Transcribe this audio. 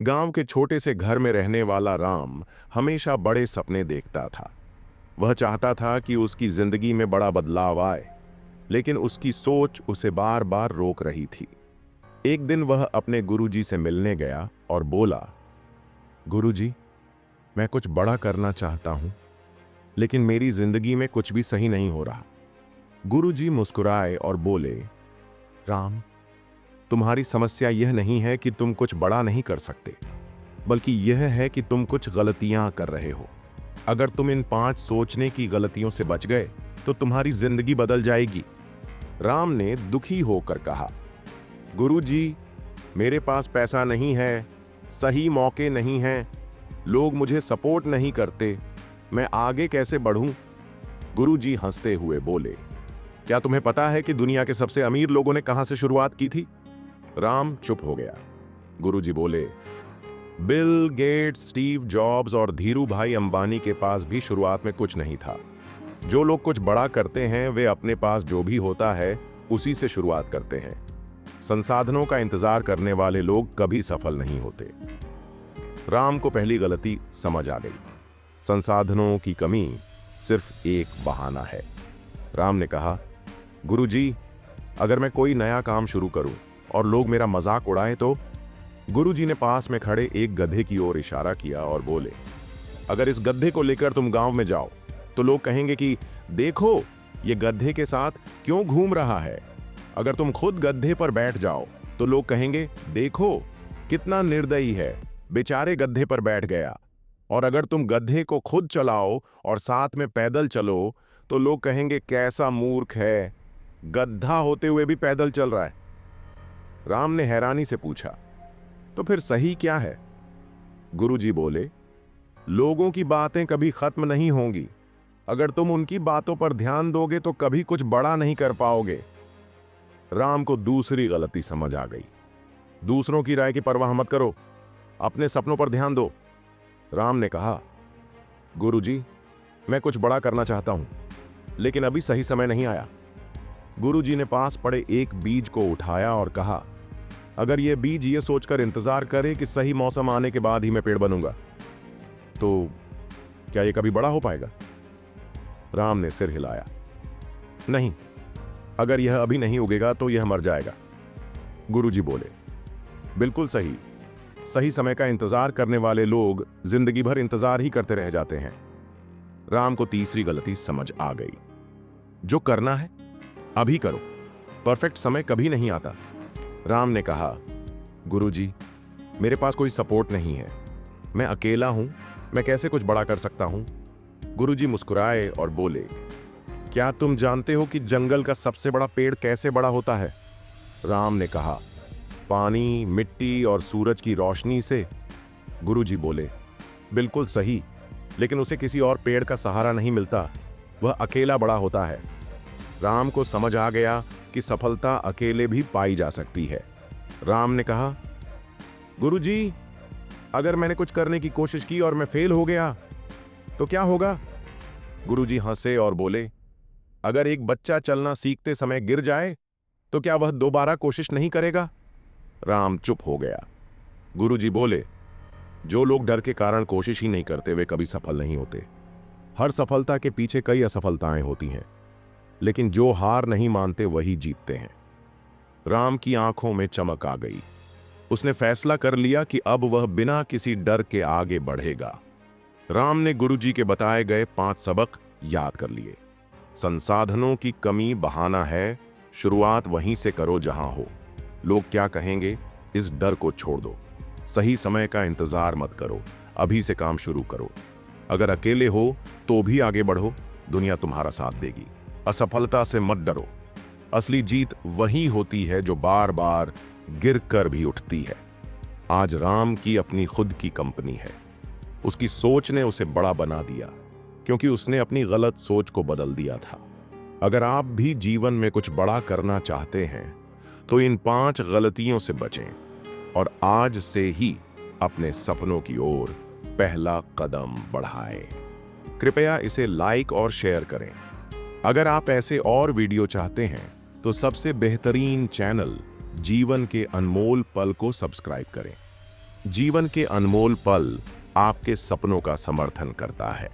गांव के छोटे से घर में रहने वाला राम हमेशा बड़े सपने देखता था। वह चाहता था कि उसकी जिंदगी में बड़ा बदलाव आए, लेकिन उसकी सोच उसे बार बार रोक रही थी। एक दिन वह अपने गुरुजी से मिलने गया और बोला, गुरुजी, मैं कुछ बड़ा करना चाहता हूं, लेकिन मेरी जिंदगी में कुछ भी सही नहीं हो रहा। गुरुजी मुस्कुराए और बोले, राम, तुम्हारी समस्या यह नहीं है कि तुम कुछ बड़ा नहीं कर सकते, बल्कि यह है कि तुम कुछ गलतियां कर रहे हो। अगर तुम इन 5 सोचने की गलतियों से बच गए तो तुम्हारी जिंदगी बदल जाएगी। राम ने दुखी होकर कहा, गुरुजी, मेरे पास पैसा नहीं है, सही मौके नहीं हैं, लोग मुझे सपोर्ट नहीं करते, मैं आगे कैसे बढ़ूं? गुरुजी हंसते हुए बोले, क्या तुम्हें पता है कि दुनिया के सबसे अमीर लोगों ने कहां से शुरुआत की थी? राम चुप हो गया। गुरुजी बोले, बिल गेट्स, स्टीव जॉब्स और धीरू भाई अंबानी के पास भी शुरुआत में कुछ नहीं था। जो लोग कुछ बड़ा करते हैं वे अपने पास जो भी होता है उसी से शुरुआत करते हैं। संसाधनों का इंतजार करने वाले लोग कभी सफल नहीं होते। राम को पहली गलती समझ आ गई। संसाधनों की कमी सिर्फ एक बहाना है। राम ने कहा, गुरुजी, अगर मैं कोई नया काम शुरू करूं और लोग मेरा मजाक उड़ाएं तो? गुरुजी ने पास में खड़े एक गधे की ओर इशारा किया और बोले, अगर इस गधे को लेकर तुम गांव में जाओ तो लोग कहेंगे कि देखो, ये गधे के साथ क्यों घूम रहा है। अगर तुम खुद गधे पर बैठ जाओ तो लोग कहेंगे, देखो कितना निर्दयी है, बेचारे गधे पर बैठ गया। और अगर तुम गधे को खुद चलाओ और साथ में पैदल चलो तो लोग कहेंगे, कैसा मूर्ख है, गधा होते हुए भी पैदल चल रहा है। राम ने हैरानी से पूछा, तो फिर सही क्या है? गुरुजी बोले, लोगों की बातें कभी खत्म नहीं होंगी। अगर तुम उनकी बातों पर ध्यान दोगे तो कभी कुछ बड़ा नहीं कर पाओगे। राम को दूसरी गलती समझ आ गई। दूसरों की राय की परवाह मत करो, अपने सपनों पर ध्यान दो। राम ने कहा, गुरुजी, मैं कुछ बड़ा करना चाहता हूं, लेकिन अभी सही समय नहीं आया। गुरुजी ने पास पड़े एक बीज को उठाया और कहा, अगर यह बीज ये सोचकर इंतजार करे कि सही मौसम आने के बाद ही मैं पेड़ बनूंगा, तो क्या यह कभी बड़ा हो पाएगा? राम ने सिर हिलाया, नहीं, अगर यह अभी नहीं उगेगा तो यह मर जाएगा। गुरुजी बोले, बिल्कुल सही। सही समय का इंतजार करने वाले लोग जिंदगी भर इंतजार ही करते रह जाते हैं। राम को तीसरी गलती समझ आ गई। जो करना है अभी करो, परफेक्ट समय कभी नहीं आता। राम ने कहा, गुरुजी, मेरे पास कोई सपोर्ट नहीं है, मैं अकेला हूं, मैं कैसे कुछ बड़ा कर सकता हूं? गुरुजी मुस्कुराए और बोले, क्या तुम जानते हो कि जंगल का सबसे बड़ा पेड़ कैसे बड़ा होता है? राम ने कहा, पानी, मिट्टी और सूरज की रोशनी से। गुरुजी बोले, बिल्कुल सही, लेकिन उसे किसी और पेड़ का सहारा नहीं मिलता, वह अकेला बड़ा होता है। राम को समझ आ गया कि सफलता अकेले भी पाई जा सकती है। राम ने कहा, गुरुजी, अगर मैंने कुछ करने की कोशिश की और मैं फेल हो गया तो क्या होगा? गुरुजी हंसे और बोले, अगर एक बच्चा चलना सीखते समय गिर जाए तो क्या वह दोबारा कोशिश नहीं करेगा? राम चुप हो गया। गुरुजी बोले, जो लोग डर के कारण कोशिश ही नहीं करते वे कभी सफल नहीं होते। हर सफलता के पीछे कई असफलताएं होती हैं, लेकिन जो हार नहीं मानते वही जीतते हैं। राम की आंखों में चमक आ गई। उसने फैसला कर लिया कि अब वह बिना किसी डर के आगे बढ़ेगा। राम ने गुरुजी के बताए गए 5 सबक याद कर लिए। संसाधनों की कमी बहाना है, शुरुआत वहीं से करो जहां हो। लोग क्या कहेंगे, इस डर को छोड़ दो। सही समय का इंतजार मत करो, अभी से काम शुरू करो। अगर अकेले हो तो भी आगे बढ़ो, दुनिया तुम्हारा साथ देगी। असफलता से मत डरो, असली जीत वही होती है जो बार बार गिरकर भी उठती है। आज राम की अपनी खुद की कंपनी है। उसकी सोच ने उसे बड़ा बना दिया, क्योंकि उसने अपनी गलत सोच को बदल दिया था। अगर आप भी जीवन में कुछ बड़ा करना चाहते हैं तो इन 5 गलतियों से बचें और आज से ही अपने सपनों की ओर पहला कदम बढ़ाएं। कृपया इसे लाइक और शेयर करें। अगर आप ऐसे और वीडियो चाहते हैं तो सबसे बेहतरीन चैनल जीवन के अनमोल पल को सब्सक्राइब करें। जीवन के अनमोल पल आपके सपनों का समर्थन करता है।